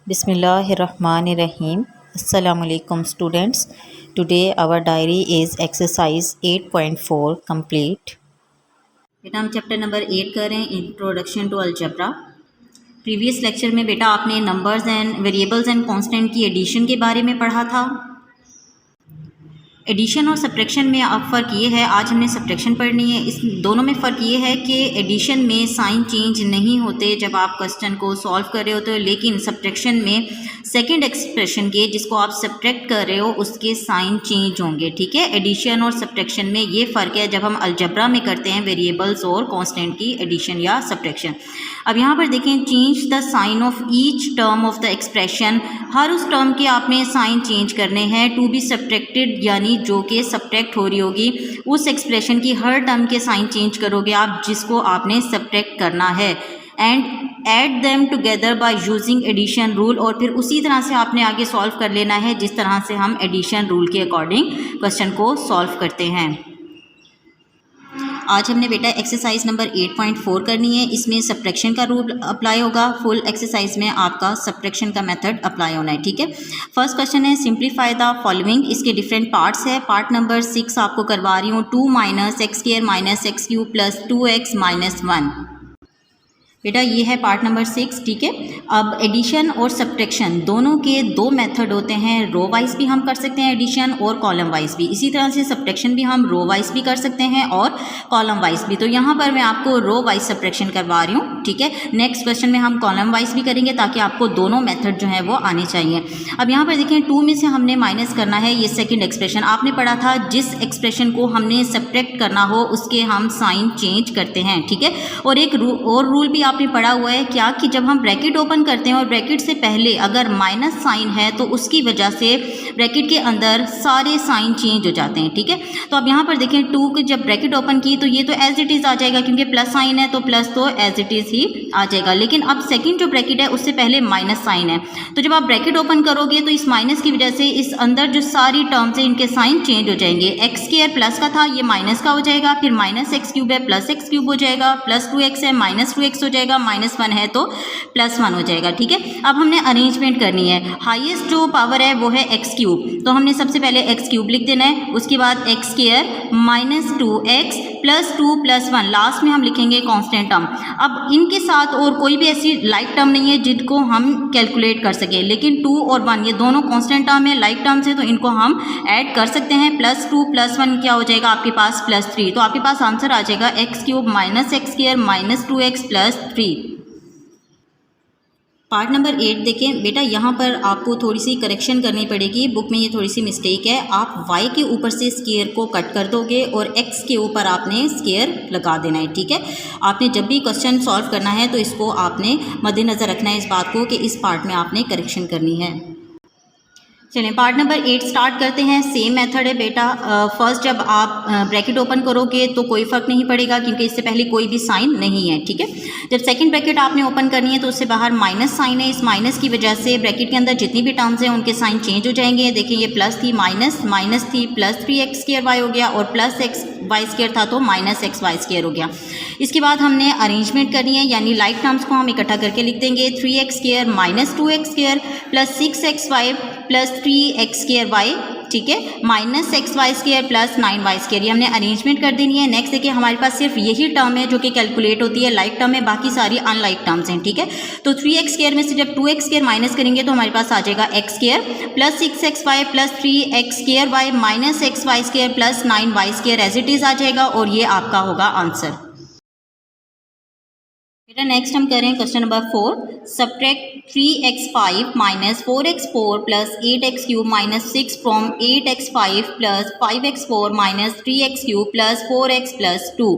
Bismillahirrahmanirrahim. Assalamualaikum students. Today our diary is exercise 8.4 complete. बेटा हम chapter number 8 कर रहे हैं, introduction to algebra. Previous lecture में बेटा आपने numbers and variables and constant की एडिशन के बारे में पढ़ा था। एडिशन और सब्ट्रैक्शन में अब फ़र्क ये है, आज हमने सब्ट्रैक्शन पढ़नी है। इस दोनों में फ़र्क ये है कि एडिशन में साइन चेंज नहीं होते जब आप क्वेश्चन को सॉल्व कर रहे होते हो, लेकिन सब्ट्रैक्शन में सेकंड एक्सप्रेशन के जिसको आप सब्ट्रैक्ट कर रहे हो उसके साइन चेंज होंगे। ठीक है, एडिशन और सब्ट्रैक्शन में ये फ़र्क है जब हम अलजेब्रा में करते हैं वेरिएबल्स और कांस्टेंट की एडिशन या सब्ट्रैक्शन। अब यहाँ पर देखें, change the sign of each term of the expression. हर उस टर्म के आपने साइन चेंज करने हैं टू बी सब्ट्रैक्टेड, यानी जो कि सब्ट्रैक्ट हो रही होगी उस एक्सप्रेशन की हर टर्म के साइन चेंज करोगे आप जिसको आपने सब्ट्रैक्ट करना है। And add them together by using addition rule, और फिर उसी तरह से आपने आगे सॉल्व कर लेना है जिस तरह से हम एडिशन रूल के अकॉर्डिंग क्वेश्चन को सॉल्व करते हैं। आज हमने बेटा एक्सरसाइज नंबर 8.4 करनी है। इसमें सब्ट्रैक्शन का रूल अप्लाई होगा। फुल एक्सरसाइज में आपका सब्ट्रैक्शन का मेथड अप्लाई होना है। ठीक है, फर्स्ट क्वेश्चन है सिंप्लीफाई द फॉलोइंग। इसके डिफरेंट पार्ट्स है। पार्ट नंबर 6 आपको करवा रही हूँ, 2 - x² - x³ + 2x - 1। बेटा ये है पार्ट नंबर 6। ठीक है, अब एडिशन और सब्ट्रैक्शन दोनों के दो मेथड होते हैं। रो वाइज भी हम कर सकते हैं एडिशन और कॉलम वाइज भी। इसी तरह से सब्ट्रैक्शन भी हम रो वाइज भी कर सकते हैं और कॉलम वाइज भी। तो यहाँ पर मैं आपको रो वाइज सब्ट्रैक्शन करवा रही हूँ। ठीक है, नेक्स्ट क्वेश्चन में हम कॉलम वाइज भी करेंगे ताकि आपको दोनों मेथड जो है वो आने चाहिए। अब यहाँ पर देखें, 2 में से हमने माइनस करना है ये सेकेंड एक्सप्रेशन। आपने पढ़ा था जिस एक्सप्रेशन को हमने सब्ट्रैक्ट करना हो उसके हम साइन चेंज करते हैं। ठीक है, और एक और रूल भी आपने पढ़ा हुआ है क्या, कि जब हम ब्रैकेट ओपन करते हैं और ब्रैकेट से पहले अगर माइनस साइन है तो उसकी वजह से ब्रैकेट के अंदर सारे साइन चेंज हो जाते हैं। ठीक है, तो अब यहाँ पर देखें 2 की जब ब्रैकेट ओपन की तो ये तो एज इट इज़ आ जाएगा क्योंकि प्लस साइन है तो प्लस तो एज इट इज़ ही आ जाएगा। लेकिन अब सेकंड जो ब्रैकेट है उससे पहले माइनस साइन है, तो जब आप ब्रैकेट ओपन करोगे तो इस माइनस की वजह से इस अंदर जो सारी टर्म्स है इनके साइन चेंज हो जाएंगे। x² प्लस का था ये माइनस का हो जाएगा, फिर -x³ है प्लस x³ हो जाएगा, +2x है -2x हो जाएगा, -1 है तो +1 हो जाएगा। ठीक है, अब हमने अरेंजमेंट करनी है। हाईएस्ट जो पावर है वो है x³, तो हमने सबसे पहले x³ लिख देना है, उसके बाद x² - 2x + 2 + 1, लास्ट में हम लिखेंगे कांस्टेंट टर्म। अब इनके साथ और कोई भी ऐसी लाइक टर्म नहीं है जिनको हम कैलकुलेट कर सकें, लेकिन 2 और 1 ये दोनों कांस्टेंट टर्म है, लाइक टर्म्स है, तो इनको हम ऐड कर सकते हैं। +2 + 1 क्या हो जाएगा आपके पास +3, तो आपके पास आंसर आ जाएगा x³ - x² - 2x + 3। Part number 8 देखें बेटा, यहाँ पर आपको थोड़ी सी करेक्शन करनी पड़ेगी। बुक में ये थोड़ी सी मिस्टेक है। आप y के ऊपर से स्क्वायर को कट कर दोगे और x के ऊपर आपने स्क्वायर लगा देना है। ठीक है, आपने जब भी क्वेश्चन सॉल्व करना है तो इसको आपने मद्देनज़र रखना है इस बात को कि इस पार्ट में आपने करेक्शन करनी है। चलिए पार्ट नंबर 8 स्टार्ट करते हैं। सेम मेथड है बेटा। फर्स्ट जब आप ब्रैकेट ओपन करोगे तो कोई फ़र्क नहीं पड़ेगा क्योंकि इससे पहले कोई भी साइन नहीं है। ठीक है, जब सेकंड ब्रैकेट आपने ओपन करनी है तो उससे बाहर माइनस साइन है। इस माइनस की वजह से ब्रैकेट के अंदर जितनी भी टर्म्स हैं उनके साइन चेंज हो जाएंगे। देखिए ये प्लस थी माइनस थी +3x² हो गया, और +xy² था तो -xy² हो गया। इसके बाद हमने अरेंजमेंट करनी है, यानी लाइक टर्म्स को हम इकट्ठा करके लिख देंगे। 3x² - 2x² + 6xy + 3x²y। ठीक है, -xy² + 9y², ये हमने अरेंजमेंट कर देनी है। नेक्स्ट देखिए हमारे पास सिर्फ यही टर्म है जो कि कैलकुलेट होती है, लाइक टर्म है, बाकी सारी अनलाइक टर्म्स हैं। ठीक है, तो 3x² में से जब 2x² माइनस करेंगे तो हमारे पास आ जाएगा x² + 6xy + 3x²y - xy² + 9y² as it is आ जाएगा, और ये आपका होगा आंसर। बेटा नेक्स्ट हम करें question number 4। Subtract 3x5 - 4x4 + 8x³ - 6 from 8x5 + 5x4 - 3x³ + 4x + 2।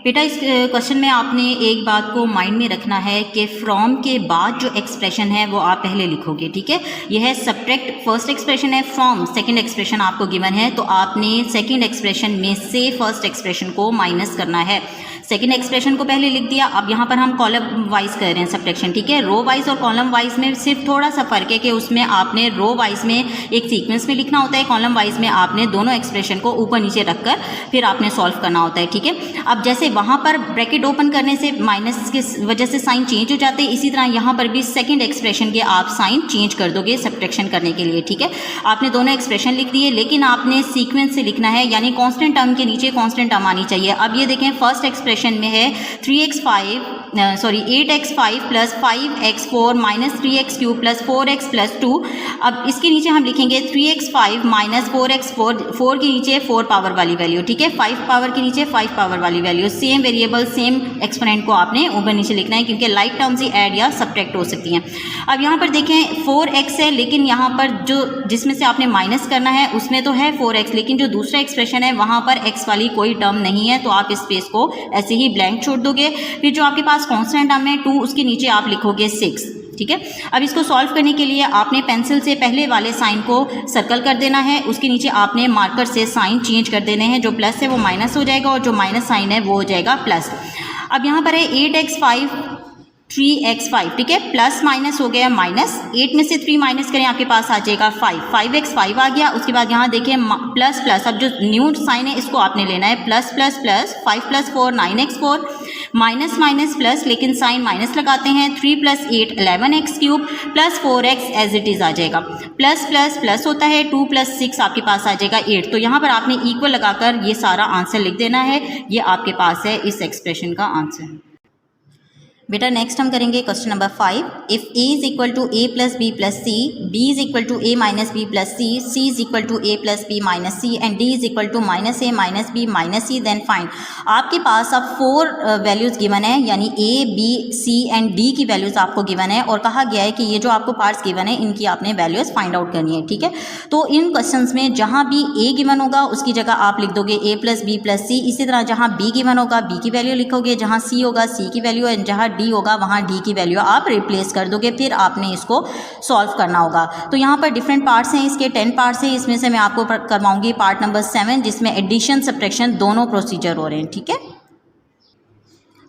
बेटा इस क्वेश्चन में आपने एक बात को माइंड में रखना है कि फ्रॉम के बाद जो एक्सप्रेशन है वो आप पहले लिखोगे। ठीक है, यह है सब्ट्रैक्ट, फर्स्ट एक्सप्रेशन है, फ्रॉम सेकंड एक्सप्रेशन आपको गिवन है, तो आपने सेकंड एक्सप्रेशन में से फर्स्ट एक्सप्रेशन को माइनस करना है। सेकंड एक्सप्रेशन को पहले लिख दिया। अब यहाँ पर हम कॉलम वाइज कर रहे हैं सब्ट्रैक्शन, ठीक है। रो वाइज और कॉलम वाइज में सिर्फ थोड़ा सा फर्क है कि उसमें आपने रो वाइज में एक सीक्वेंस में लिखना होता है, कॉलम वाइज में आपने दोनों एक्सप्रेशन को ऊपर नीचे रखकर फिर आपने सॉल्व करना होता है, ठीक है। अब जैसे वहाँ पर ब्रैकेट ओपन करने से माइनस की वजह से साइन चेंज हो जाते हैं, इसी तरह यहाँ पर भी सेकेंड एक्सप्रेशन के आप साइन चेंज कर दोगे सब्ट्रैक्शन करने के लिए, ठीक है। आपने दोनों एक्सप्रेशन लिख दिए, लेकिन आपने सीक्वेंस से लिखना है, यानी कांस्टेंट टर्म के नीचे कांस्टेंट टर्म आनी चाहिए। अब ये देखें फर्स्ट एक्सप्रेशन में है 8x5 plus 5x4 minus 3x3 plus 4x plus 2। अब इसके नीचे हम लिखेंगे 3x5 माइनस 4x4, 4 के नीचे 4 पावर वाली वैल्यू, ठीक है, 5 पावर के नीचे 5 पावर वाली value. Same variable same exponent को आपने ऊपर नीचे लिखना है, क्योंकि लाइक टर्म्स ही ऐड या सब्ट्रैक्ट हो सकती हैं। अब यहाँ पर देखें 4x है, लेकिन यहाँ पर जो जिसमें से आपने माइनस करना है उसमें तो है 4x, लेकिन जो दूसरा एक्सप्रेशन है वहाँ पर x वाली कोई टर्म नहीं है, तो आप इस स्पेस को ऐसे ही ब्लैंक छोड़ दोगे। फिर जो आपके पास कांस्टेंट टर्म है 2, उसके नीचे आप लिखोगे 6, ठीक है। अब इसको सॉल्व करने के लिए आपने पेंसिल से पहले वाले साइन को सर्कल कर देना है, उसके नीचे आपने मार्कर से साइन चेंज कर देने हैं। जो प्लस है वो माइनस हो जाएगा और जो माइनस साइन है वो हो जाएगा प्लस। अब यहाँ पर है 8x5 3x5, ठीक है, प्लस माइनस हो गया माइनस, 8 में से 3 माइनस करें आपके पास आ जाएगा 5x5 आ गया। उसके बाद यहाँ देखिए प्लस प्लस, अब जो न्यू साइन है इसको आपने लेना है, plus plus plus 5 plus 4 9x4 minus minus plus, लेकिन साइन माइनस लगाते हैं, 3 plus 8 11x3 plus 4x as it is आ जाएगा। प्लस प्लस प्लस होता है 2 प्लस 6 आपके पास आ जाएगा 8। तो यहाँ पर आपने इक्वल लगाकर ये सारा आंसर लिख देना है, ये आपके पास है इस एक्सप्रेशन का आंसर। बेटा नेक्स्ट हम करेंगे question number 5। If a is equal to a plus b plus c, b is equal to a minus b plus c, c is equal to a plus b minus c and d is equal to minus a minus b minus c, then find. आपके पास अब 4 values given है, यानी a b c and d की values आपको given है और कहा गया है कि ये जो आपको पार्ट्स गिवन है इनकी आपने वैल्यूज़ फाइंड आउट करनी है, ठीक है। तो इन क्वेश्चन में जहाँ भी a गिवन होगा उसकी जगह आप लिख दोगे a प्लस बी प्लस सी, इसी तरह जहाँ b गिवन होगा b की वैल्यू लिखोगे, जहाँ c होगा c की वैल्यू एंड जहाँ d होगा वहाँ d की वैल्यू आप रिप्लेस कर दोगे, फिर आपने इसको सॉल्व करना होगा। तो यहाँ पर डिफरेंट पार्ट्स हैं, इसके 10 पार्ट्स हैं, इसमें से मैं आपको करवाऊंगी पार्ट नंबर 7 जिसमें एडिशन सब्ट्रैक्शन दोनों प्रोसीजर हो रहे हैं, ठीक है।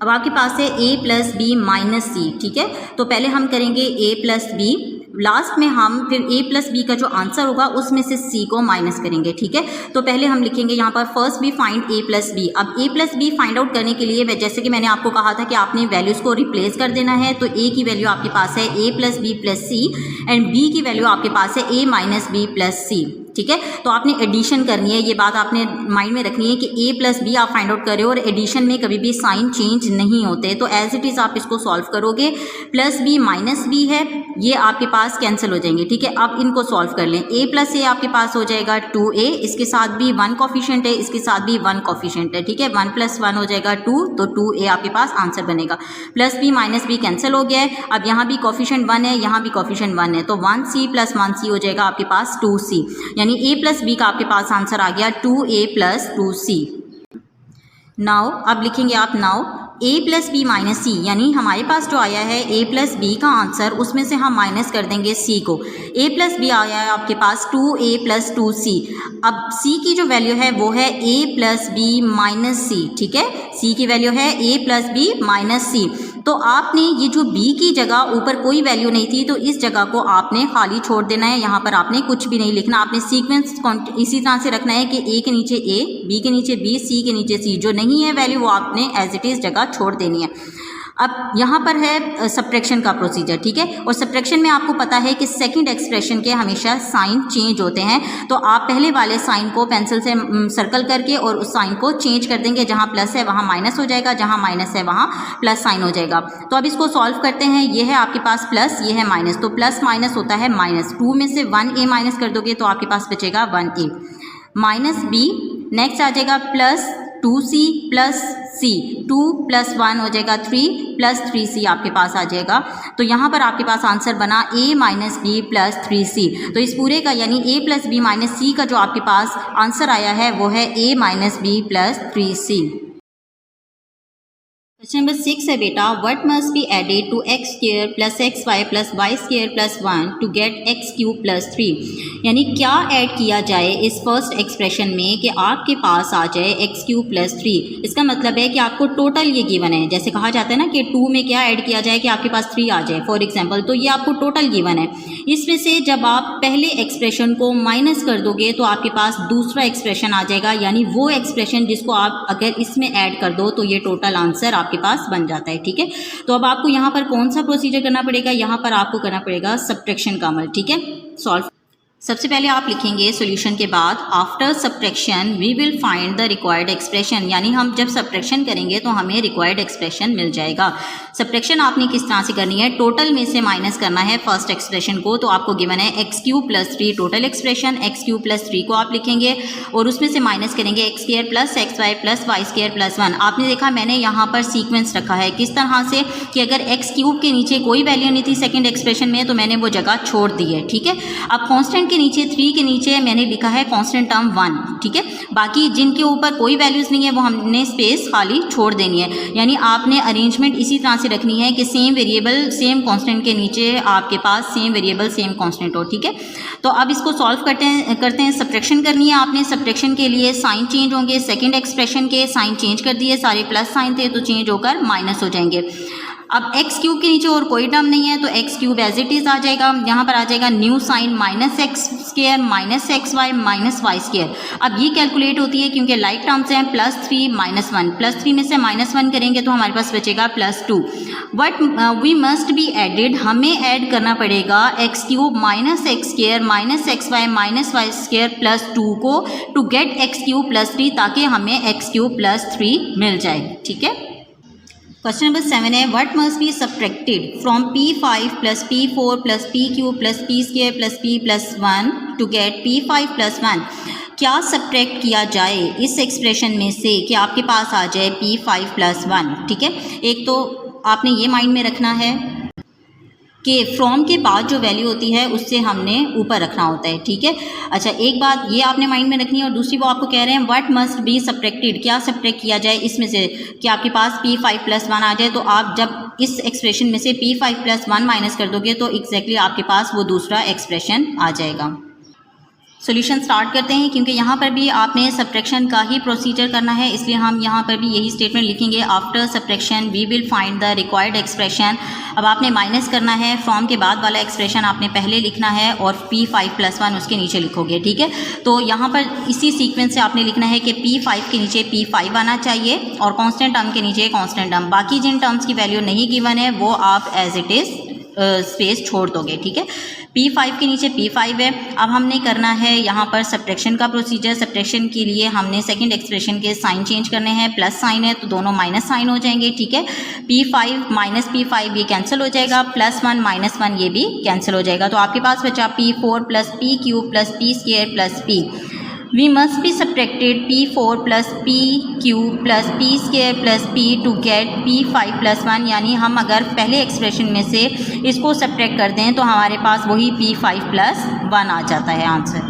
अब आपके पास है a प्लस बी माइनस सी, ठीक है। तो पहले हम करेंगे a प्लस बी, लास्ट में हम फिर a प्लस बी का जो आंसर होगा उसमें से c को माइनस करेंगे, ठीक है। तो पहले हम लिखेंगे यहाँ पर फर्स्ट भी फाइंड a प्लस बी। अब a plus b find out करने के लिए जैसे कि मैंने आपको कहा था कि आपने वैल्यूज़ को रिप्लेस कर देना है, तो a की वैल्यू आपके पास है a plus b plus c and b की वैल्यू आपके पास है a minus b plus c, ठीक है। तो आपने एडिशन करनी है, ये बात आपने माइंड में रखनी है कि a प्लस बी आप फाइंड आउट कर रहे हो और एडिशन में कभी भी साइन चेंज नहीं होते, तो एज इट इज़ आप इसको सॉल्व करोगे। प्लस बी माइनस बी है, ये आपके पास कैंसिल हो जाएंगे, ठीक है। अब इनको सॉल्व कर लें, a प्लस ए आपके पास हो जाएगा 2a, इसके साथ भी 1 कॉफिशिएंट है, इसके साथ भी 1 कॉफिशिएंट है, ठीक है। 1 प्लस 1 हो जाएगा 2, तो 2a आपके पास आंसर बनेगा। Plus b minus b cancel हो गया है, अब यहाँ भी कॉफिशिएंट 1 है, यहाँ भी कॉफिशिएंट 1 है, तो 1c प्लस 1c हो जाएगा आपके पास 2c, यानी a प्लस बी का आपके पास आंसर आ गया 2a प्लस 2c। नाउ अब लिखेंगे आप now a plus b minus c, यानी हमारे पास जो आया है a प्लस बी का आंसर, उसमें से हम माइनस कर देंगे c को। a प्लस बी आया है आपके पास 2a प्लस 2c। अब c की जो वैल्यू है वो है a प्लस बी माइनस सी, ठीक है। c की वैल्यू है a प्लस बी माइनस सी। तो आपने ये जो b की जगह ऊपर कोई वैल्यू नहीं थी, तो इस जगह को आपने खाली छोड़ देना है, यहाँ पर आपने कुछ भी नहीं लिखना। आपने सीक्वेंस इसी तरह से रखना है कि a के नीचे a, b के नीचे b, c के नीचे c, जो नहीं है वैल्यू वो आपने एज इट इज़ जगह छोड़ देनी है। अब यहाँ पर है सब्ट्रैक्शन का प्रोसीजर, ठीक है। और सब्ट्रैक्शन में आपको पता है कि सेकंड एक्सप्रेशन के हमेशा साइन चेंज होते हैं, तो आप पहले वाले साइन को पेंसिल से सर्कल करके और उस साइन को चेंज कर देंगे, जहाँ प्लस है वहाँ माइनस हो जाएगा, जहाँ माइनस है वहाँ प्लस साइन हो जाएगा। तो अब इसको सॉल्व करते हैं, ये है आपके पास प्लस, ये है माइनस, तो प्लस माइनस होता है माइनस। 2 में से 1a माइनस कर दोगे तो आपके पास बचेगा 1a माइनस b। नेक्स्ट आ जाएगा plus 2c plus c, 2 plus 1 हो जाएगा 3 प्लस 3c आपके पास आ जाएगा। तो यहाँ पर आपके पास आंसर बना a minus b plus 3c। तो इस पूरे का यानी a plus b minus c का जो आपके पास आंसर आया है वो है a minus b plus 3c। Question number 6 है बेटा, what must be added to x square plus x y plus y square plus 1 to get x cube plus 3। यानी क्या ऐड किया जाए इस फर्स्ट एक्सप्रेशन में कि आपके पास आ जाए एक्स क्यूब प्लस 3। इसका मतलब है कि आपको टोटल ये गिवन है, जैसे कहा जाता है ना कि 2 में क्या ऐड किया जाए कि आपके पास 3 आ जाए फॉर एग्जाम्पल, तो ये आपको टोटल गिवन है। इसमें से जब आप पहले एक्सप्रेशन को माइनस कर दोगे तो आपके पास दूसरा एक्सप्रेशन आ जाएगा, यानी वो एक्सप्रेशन जिसको आप अगर इसमें ऐड कर दो तो ये टोटल आंसर आपके पास बन जाता है। ठीक है, तो अब आपको यहाँ पर कौन सा प्रोसीजर करना पड़ेगा, यहाँ पर आपको करना पड़ेगा सब्ट्रैक्शन का अमल। ठीक है, सॉल्व सबसे पहले आप लिखेंगे सॉल्यूशन के बाद after subtraction we will find the required expression, यानी हम जब सब्ट्रैक्शन करेंगे तो हमें रिक्वायर्ड एक्सप्रेशन मिल जाएगा। सब्ट्रैक्शन आपने किस तरह से करनी है, टोटल में से माइनस करना है फर्स्ट एक्सप्रेशन को, तो आपको गिवन है x cube plus 3 total expression, x cube plus 3 को आप लिखेंगे और उसमें से माइनस करेंगे x square plus x y plus y square plus 1। आपने देखा मैंने यहाँ पर सीक्वेंस रखा है किस तरह से कि अगर एक्स क्यूब के नीचे कोई वैल्यू नहीं थी सेकेंड एक्सप्रेशन में तो मैंने वो जगह छोड़ दी है। ठीक है, अब कॉन्स्टेंट के नीचे 3 के नीचे मैंने लिखा है कांस्टेंट टर्म 1। ठीक है, बाकी जिनके ऊपर कोई वैल्यूज़ नहीं है वो हमने स्पेस खाली छोड़ देनी है, यानी आपने अरेंजमेंट इसी तरह से रखनी है कि सेम वेरिएबल सेम कांस्टेंट के नीचे आपके पास सेम वेरिएबल सेम कांस्टेंट हो। ठीक है, तो अब इसको सॉल्व करते हैं। सब्ट्रैक्शन करनी है आपने, सब्ट्रैक्शन के लिए साइन चेंज होंगे, सेकेंड एक्सप्रेशन के साइन चेंज कर दिए, सारे प्लस साइन थे तो चेंज होकर माइनस हो जाएंगे। अब एक्स क्यूब के नीचे और कोई टर्म नहीं है तो x cube as it is आ जाएगा, यहाँ पर आ जाएगा new sign minus x square minus x y minus y square. अब ये कैलकुलेट होती है क्योंकि लाइक टर्म्स हैं, प्लस 3 माइनस 1, प्लस 3 में से माइनस 1 करेंगे तो हमारे पास बचेगा plus 2। What we must be added, हमें ऐड करना पड़ेगा x cube minus x square minus x y minus y square plus 2 को to get x cube plus 3, ताकि हमें एक्स क्यूब प्लस 3 मिल जाए। ठीक है, क्वेश्चन नंबर 7 है, what must be subtracted from P5 plus P4 plus P cube plus P square plus P plus 1 to get P5 plus 1। क्या subtract किया जाए इस एक्सप्रेशन में से कि आपके पास आ जाए P5 प्लस 1। ठीक है, एक तो आपने ये माइंड में रखना है कि फ्रॉम के बाद जो वैल्यू होती है उससे हमने ऊपर रखना होता है। ठीक है, अच्छा एक बात ये आपने माइंड में रखनी है और दूसरी वो आपको कह रहे हैं व्हाट मस्ट बी सब्ट्रैक्टेड, क्या सब्ट्रैक्ट किया जाए इसमें से कि आपके पास P5 प्लस 1 आ जाए। तो आप जब इस एक्सप्रेशन में से P5 प्लस 1 माइनस कर दोगे तो एग्जैक्टली आपके पास वो दूसरा एक्सप्रेशन आ जाएगा। सॉल्यूशन स्टार्ट करते हैं, क्योंकि यहाँ पर भी आपने सब्ट्रैक्शन का ही प्रोसीजर करना है, इसलिए हम यहाँ पर भी यही स्टेटमेंट लिखेंगे, after subtraction we will find the required expression. अब आपने माइनस करना है, फ्रॉम के बाद वाला एक्सप्रेशन आपने पहले लिखना है और P5 प्लस 1 उसके नीचे लिखोगे। ठीक है, तो यहाँ पर इसी सीक्वेंस से आपने लिखना है कि P5 के नीचे P5 आना चाहिए और कांस्टेंट टर्म के नीचे कांस्टेंट टर्म, बाकी जिन टर्म्स की वैल्यू नहीं गिवन है वो आप एज इट इज़ स्पेस छोड़ दोगे। ठीक है, P5 के नीचे P5 है। अब हमने करना है यहाँ पर सब्ट्रैक्शन का प्रोसीजर। सब्ट्रैक्शन के लिए हमने सेकंड एक्सप्रेशन के साइन चेंज करने हैं, प्लस साइन है तो दोनों माइनस साइन हो जाएंगे। ठीक है, P5 माइनस P5 ये कैंसिल हो जाएगा, प्लस 1 माइनस 1 ये भी कैंसिल हो जाएगा, तो आपके पास बचा P4 plus P cube plus P square plus P। We must be subtracted P4 plus P cube plus P square plus P to get P5 plus 1, यानी हम अगर पहले एक्सप्रेशन में से इसको सब्ट्रैक्ट कर दें तो हमारे पास वही P5 प्लस 1 आ जाता है आंसर।